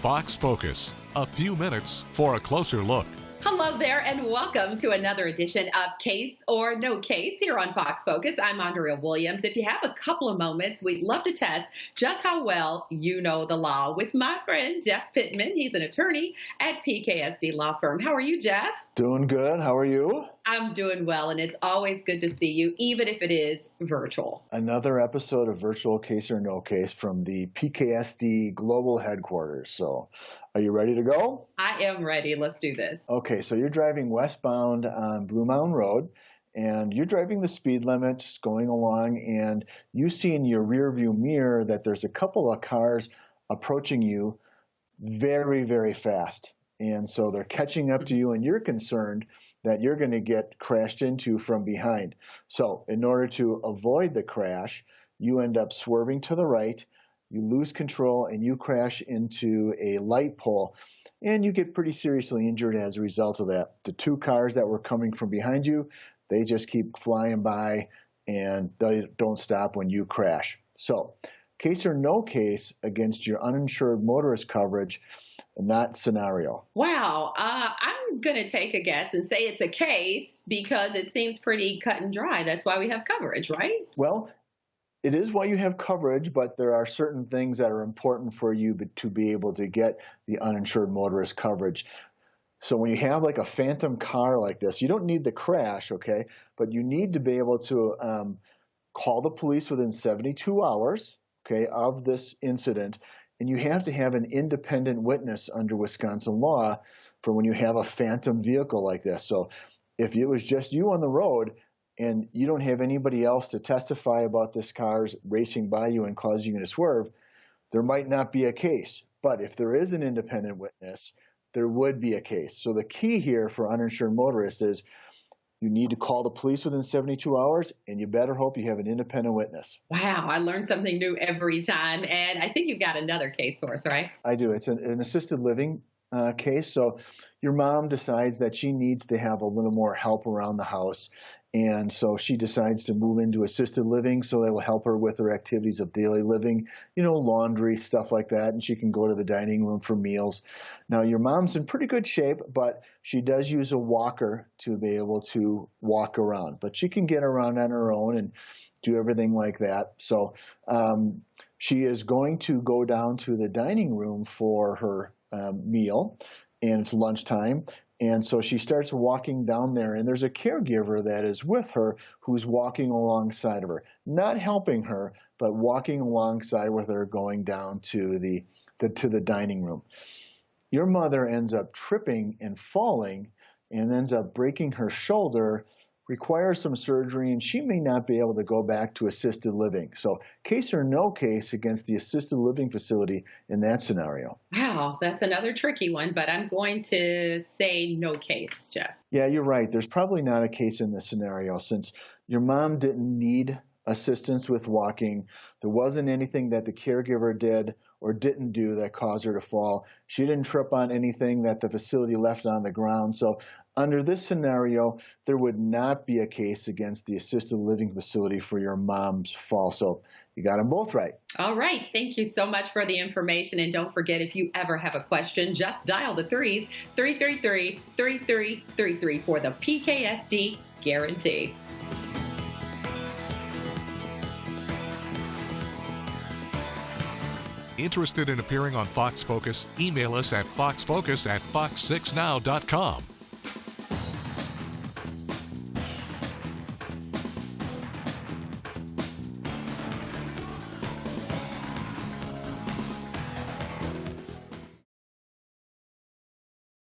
Fox Focus. A few minutes for a closer look. Hello there, and welcome to another edition of Case or No Case here on Fox Focus. I'm Andrea Williams. If you have a couple of moments, we'd love to test just how well you know the law with my friend Jeff Pitman. He's an attorney at PKSD Law Firm. How are you, Jeff? Doing good. How are you? I'm doing well, and it's always good to see you, even if it is virtual. Another episode of Virtual Case or No Case from the PKSD Global Headquarters. So, are you ready to go? I am ready. Let's do this. Okay, so you're driving westbound on Blue Mountain Road, and you're driving the speed limit, just going along, and you see in your rearview mirror that there's a couple of cars approaching you very, very fast. And so they're catching up to you, and you're concerned that you're going to get crashed into from behind. So in order to avoid the crash, you end up swerving to the right, you lose control, and you crash into a light pole, and you get pretty seriously injured as a result of that. The two cars that were coming from behind you, they just keep flying by, and they don't stop when you crash. So case or no case against your uninsured motorist coverage in that scenario? Wow. I'm going to take a guess and say it's a case because it seems pretty cut and dry. That's why we have coverage, right? Well, it is why you have coverage, but there are certain things that are important for you to be able to get the uninsured motorist coverage. So when you have like a phantom car like this, you don't need the crash, okay? But you need to be able to call the police within 72 hours, okay, of this incident. And you have to have an independent witness under Wisconsin law for when you have a phantom vehicle like this. So if it was just you on the road and you don't have anybody else to testify about this car's racing by you and causing you to swerve, there might not be a case. But if there is an independent witness, there would be a case. So the key here for uninsured motorists is you need to call the police within 72 hours, and you better hope you have an independent witness. Wow, I learn something new every time. And I think you've got another case for us, right? I do. It's an assisted living case. So your mom decides that she needs to have a little more help around the house. And so she decides to move into assisted living so that will help her with her activities of daily living, laundry, stuff like that. And she can go to the dining room for meals. Now, your mom's in pretty good shape, but she does use a walker to be able to walk around. But she can get around on her own and do everything like that. So she is going to go down to the dining room for her meal, and it's lunchtime. And so she starts walking down there, and there's a caregiver that is with her who's walking alongside of her, not helping her, but walking alongside with her going down to the dining room. Your mother ends up tripping and falling and ends up breaking her shoulder, requires some surgery, and she may not be able to go back to assisted living. So case or no case against the assisted living facility in that scenario? Wow, that's another tricky one, but I'm going to say no case, Jeff. Yeah, you're right. There's probably not a case in this scenario since your mom didn't need assistance with walking. There wasn't anything that the caregiver did or didn't do that caused her to fall. She didn't trip on anything that the facility left on the ground. So under this scenario, there would not be a case against the assisted living facility for your mom's fall. So you got them both right. All right. Thank you so much for the information. And don't forget, if you ever have a question, just dial the 333-3333 for the PKSD guarantee. Interested in appearing on Fox Focus? Email us at foxfocus@fox6now.com.